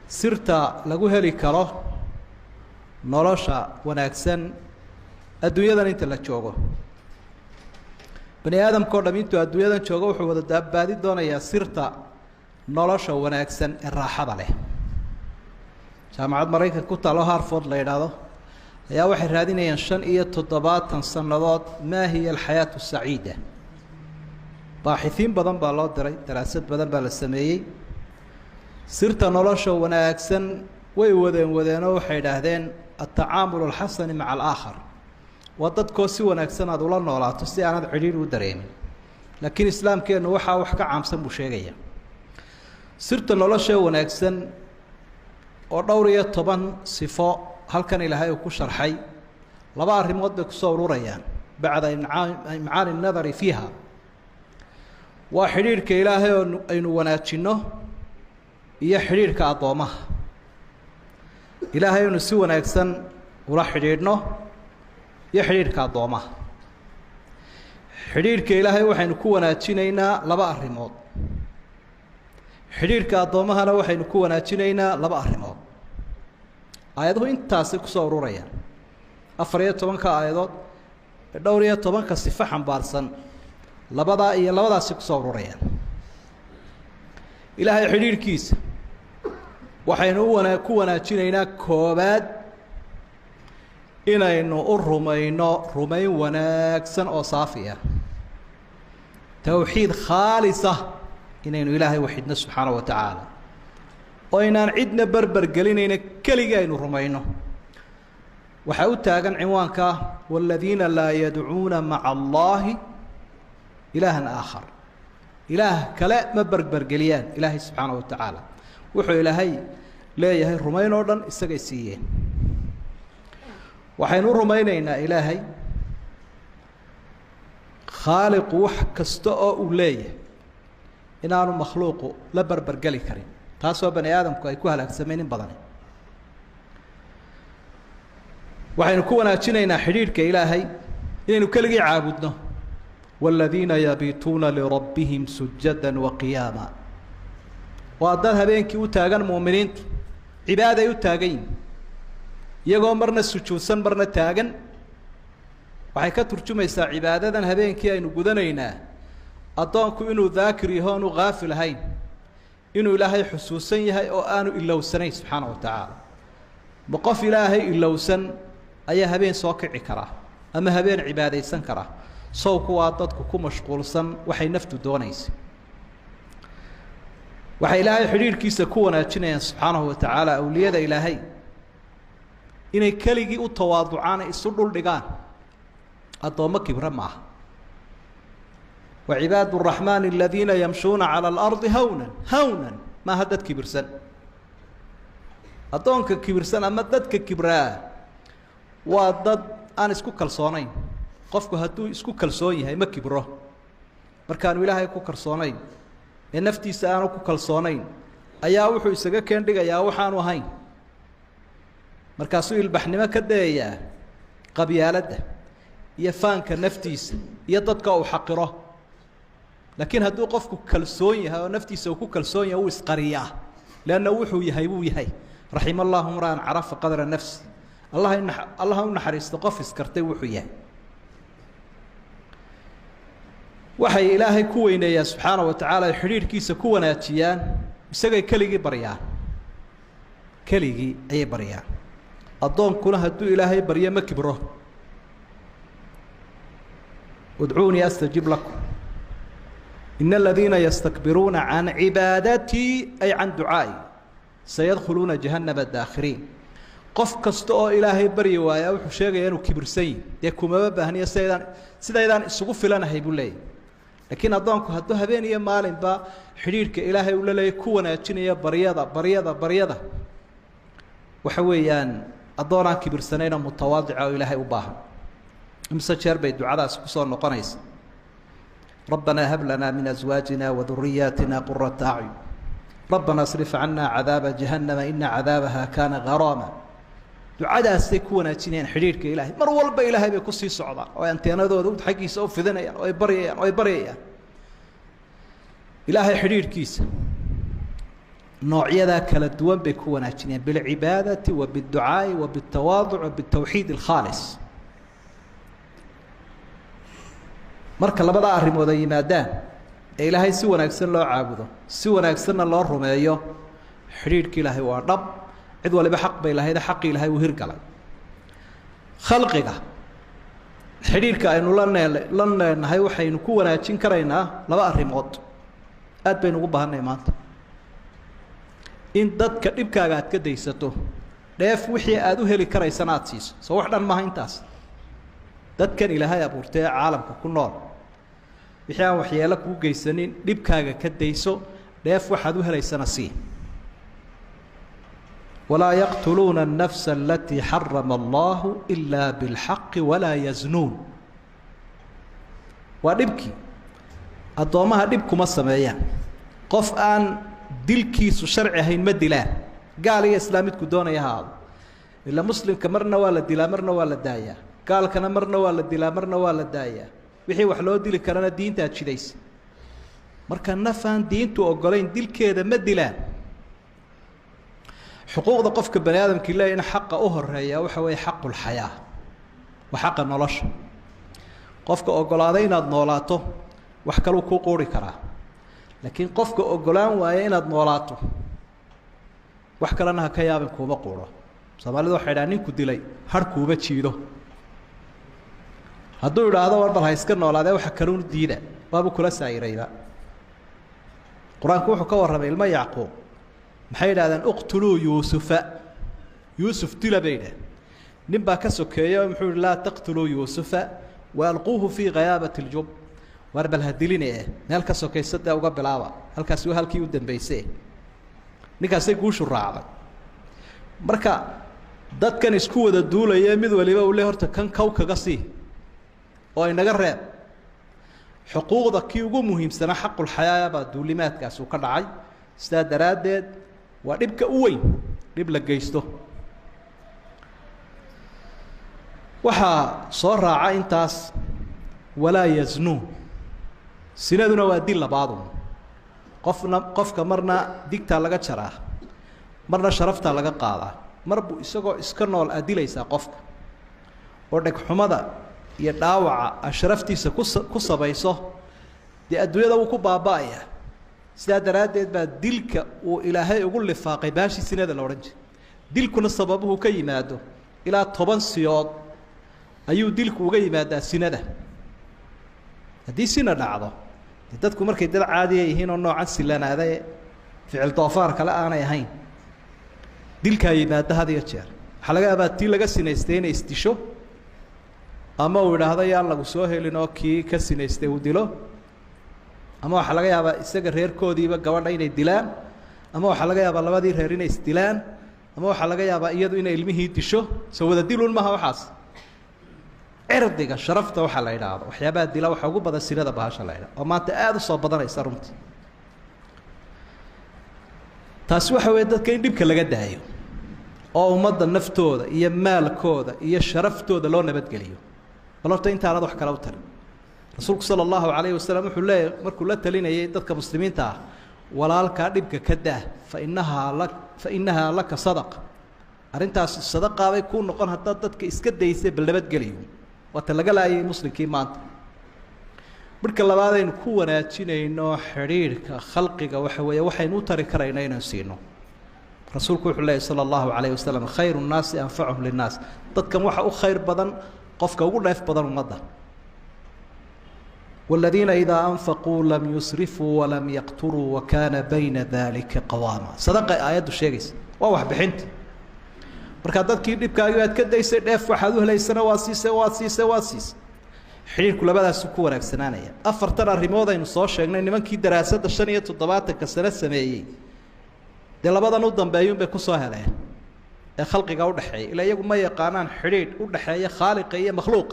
sirta lagu heli karo nolosha wanaagsan adduunyadan inta la joogo bani aadamka oo dham intuu adduunyadan joogo wuxuu wada daabaadi doonayaa sirta nolosha wanaagsan ee raaxada leh jaamacad Mareykanka ku taalo Harvard la yiraahdo ayaa waxay raadinayaan 75 sanadood ma hiya alxayaatu saciida baaxifiin badan baa loo diray daraasad badan baa la sameeyay sirta nolosha wanaagsan way wadeen oo waxay yiraahdeen التعامل الحسن مع الآخر وددكو si wanaagsan aad ula noolaato si aanad xiriir u dareemin laakiin islaamkeenu waxa wax ka caamsan buu sheegaya sirta nolosha wanaagsan oo dhowr iyo 10 sifo halkan ilaahay uu ku sharxay laba arimood bay ku soo ururayaan bacda imcaan an-nadari fiha wa xiriirka ilaahay oo aynu wanaajino iyo xiriirka adoomaha ilaahay inuu si wanaagsan ula xiriirno iyo xiriirka adoomaha xiriirka ilaahay waxaynu ku wanaajinaynaa laba arimood xiriirka adoomahana waxaynu ku wanaajinaynaa laba arimood aayaduhu intaasi ku soo ururayaan 14 aayadood dhowr iyo 10 sifo xambaarsan labadaasi ku soo ururayaan ilaahay xiriirkiisa waxaynu ku wanaajinaynaa koobaad inaynu u rumayno rumayn wanaagsan oo saafi ah tawxiid khaalisa inaynu ilaahay waxidna subxaanahu wa tacaala oo inaan cidna barbar gelinayna kaliya aynu rumayno waxa u taagan cinwaanka walladina laa yad'uuna ma'a allahi ilaahan aakhar ilaah kale ma barbar geliyaan ilaahay subxaanahu wa tacaala wuxuu ilaahay leeyahay rumayn oo dhan isaga siiyeen waxaynu rumaynaynaa ilaahay khaaliq wax kasta oo uu leeyahay inaanu makhluuqu la barbar gali karin taasoo bani aadamku ay ku halaagsameen in badan waxaynu ku wanaajinaynaa xiriirka ilaahay inaynu kaligii caabudno walladina yabituuna lirabbihim sujadan wa qiyaama waa dad habeenkii u taagan muuminiintu cibaaday u taagan iyagoo marna sujuudsan marna taagan waxay ka turjumaysaa cibaadadan habeenkii aynu gudanaynaa adoonku inuu daakir yahay oo qaafil ahayn inuu ilaahay xusuusan yahay oo aanu ilowsanayn subxaanahu wa tacaala qof ilaahay ilowsan ayaa habeen soo kici kara ama habeen cibaadaysan kara sawku waa dadku ku mashquulsan waxay naftu doonayso waxa ilaahay xiriirkiisa ku wanaajinayaan subxaanahu wa tacaala awliyada ilaahay inay kaligii u tawaaducaan isu dhul dhigaan adoomo kibra ma aha وعباد الرحمن الذين يمشون على الأرض هونا ما هدد كبرسن أدونك كبرسن أما ددك كبرا وضد أنا اسكو كالصونين قفك هدو اسكو كالصوني هاي ما كبره مركان ولاهي كو كالصونين النفتي سأنا كو كالصونين أيا وحو يساقا كان ديغا يا وحان وهين مركاسو البحن ما كدايا قبيالده يفانك نفتيس يددك أو حقره لكن هدو قفكو كالسوني ها نفتي سوكو كالسوني هو اسقرياه لأنه وحو يهي رحم الله امرأ عرف قدر النفس الله نحرس قف اسكرتي وحو يهي وحي إلهي كوينة يا سبحانه وتعالى حرير كيسا كواناتيان بساقي كليجي بريان كليجي أي بريان الضوء كلها هدو إلهي بريان مكبره ادعوني أستجيب لكم إن الذين يستكبرون عن عبادتي أي عن دعائي سيدخلون جهنم الداخرين قف كستو إلهي بري ويا وحشيغ ينو كبرسين يكو مبابا هنيا سيدان السقوف لنا هيبول لي لكن أضانكو هدو هبين يا مالين با حريرك إلهي ولا لا يكون يا بريضة وحويان أضانا كبرسنين متواضعة وإلهي وباهم امسا شربي دعاء سكسون نقنيس ربنا هب لنا من أزواجنا وذرياتنا قرة أعين ربنا اصرف عنا عذاب جهنم إن عذابها كان غراما دعاء سيكون تنين حريرك إلهي مر والبا إلهي بكسي صعدا وأنت أنا ذو حقي سوف ذنيا ويبريا إلهي حرير كيس noocyada kala duwan bay ku wanaajinayaan bilcibaadati wa bidducaa'i wa bitawaaduc wa bitawxiid alkhaalis marka labada arrimood ay yimaadaan ee ilaahay si wanaagsan loo caabudo si wanaagsanna loo rumeeyo xidhiidhka ilaahay waa dhab cid waliba xaq bay lahayd xaqii ilaahay uu hirgalay khalqiga xidhiidhka aynu la leenahay waxaynu ku wanaajin karaynaa laba arrimood aad baynu ugu baahannahay maanta in dadka dhibkaaga aad ka daysato dheef wixii aad u heli karaysana aad siiso soo wax dhan maaha intaas dadkan ilaahay abuurtay ee caalamka ku nool wixii aan waxyeelo kuu geysanin dhibkaaga ka dayso dheef waxaad u helaysana sii walaa yaqtuluuna الnafsa alatii xarama allahu ilaa biاlxaqi walaa yaznuun waa dhibkii addoommaha dhib kuma sameeyaan qof aan dilkiisu sharci ahayn ma dilaan gaal iyo islaam midku doonaya ha aado ila muslimka marna waa la dilaa marna waa la daayaa gaalkana marna waa la dilaa marna waa la daayaa wixii wax loo dili karana diinta aad jidaysa marka nafaan diintu ogolayn dilkeeda ma dilaan xuquuqda qofka bani aadamkii leeyahay in xaqa u horeeya waxa weeye xaqu lxayaa waa xaqa nolosha qofka ogolaaday inaad noolaato wax kaluu kuu quuri karaa laakiin qofka ogolaan waaya inaad noolaato wax kalena ha ka yaabin kuuma quuro soomaalidu waxay idhaha ninku dilay har kuuma jiido hadduu idhaahdo war bal ha iska noolaadee waxa kaluun diida waabuu kula saa'irayba qur-aanku wuxuu ka warramay ilmo yacquub maxay idhahdeen uqtuluu yuusufa yuusuf dila bay idhahdeen nin baa ka sokeeya oo muxuu ihi laa taqtuluu yuusufa waalquuhu fii ghayaabati اljub war bal ha diline meel ka sokaysa dee uga bilaaba halkaasi waa halkii u dambaysay ninkaasay guushu raacday marka dadkan isku wada duulaya mid waliba uu le horta kan kow kaga sii oo inaga reeb xuquuqda kii ugu muhiimsanaa xaqulxayaa baa duulimaadkaasi uu ka dhacay sidaa daraaddeed waa dhibka u weyn dhib la geysto waxaa soo raaca intaas walaa yaznuun sinaduna waa dil labaadu qofka marna digtaa laga jaraa marna sharaftaa laga qaadaa mar buu isagoo iska nool aad dilaysaa qofka oo dhegxumada iyo dhaawaca ashraftiisa ku sabayso dee adduunyada wuu ku baaba'aya sidaa daraaddeed baa dilka uu ilaahay ugu lifaaqay baashii sinada la odhan jiray dilkuna sababuhu ka yimaado ilaa 10 siyood ayuu dilku uga yimaadaa sinada haddii sina dhacdo dadku markay dad caadiya yihiin oo noocan silanaada ficil doofaar kale aanay ahayn dilkaa yimaada had iyo jeer waxaa laga yaabaa tii laga sinaystay inay isdisho ama uu idhaahdo yaan lagu soo helin oo kii ka sinaystay uu dilo ama waxaa laga yaabaa isaga reerkoodiiba gabadha inay dilaan ama waxaa laga yaabaa labadii reer inay isdilaan ama waxaa laga yaabaa iyadu inay ilmihii disho soo wada dilun maaha waxaas cirdiga sharafta waxaa la idhaahdo waxyaabaha dila waxaa ugu badan sinada bahasha la idhahdo oo maanta aada u soo badanaysa runtii taasi waxa weeye dadka in dhibka laga daayo oo ummadda naftooda iyo maalkooda iyo sharaftooda loo nabadgeliyo bal horta intaanad wax kale u tarin rasuulku sala allahu calayhi wasalam wuxuu leeyahy markuu la talinayay dadka muslimiinta ah walaalkaa dhibka ka daa fa innahaa laka sadaqa arrintaas sadaqaabay kuu noqon haddaad dadka iska daysay bal nabadgeliyo waata laga laayay muslimkii maanta marka labaadaynu ku wanaajinayno xidhiidhka khalqiga waxa weeye waxaynu u tari karayna inaynu siino rasuulku wuxuu leeyahy sala allahu calayhi wasalam khayru nnaasi anfacuhum linnaas dadkan waxa u khayr badan qofka ugu dheef badan ummadda والذين إذا أنفقوا لم يسرفوا ولم يقتروا وكان بين ذلك قواما صدق آيات الشيخ وواح بحنت marka dadkii dhibkaaga aad ka daysay dheef waxaad u helaysana waa siisay xiriirku labadaas ku wanaagsanaanaya afartan arrimood aynu soo sheegnay nimankii daraasadda 75 sano sameeyay de labadan u dambeeyay bay ku soo heleen ee khalqiga u dhaxeeyay ila iyagu ma yaqaanaan xiriir u dhaxeeya khaaliqa iyo makhluuq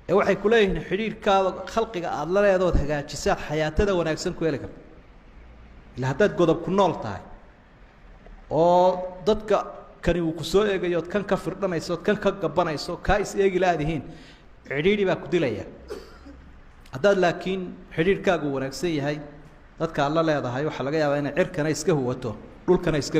ee waxay ku leeyihiin xiriirkaada khalqiga aad la leedahay hagaajisaa xayaatada wanaagsan ku heli karto ila haddaad godob ku nool tahay oo dadka kani uu ku soo eegayo kan ka firdhanayso kan ka gabanayso ka is eegi laadihiin xiriiri baa ku dilaya haddaad laakiin xiriirkaagu wanaagsan yahay dadka alla leedahay waxaa laga yaabaa inay cirkana iska huwato dhulkana iska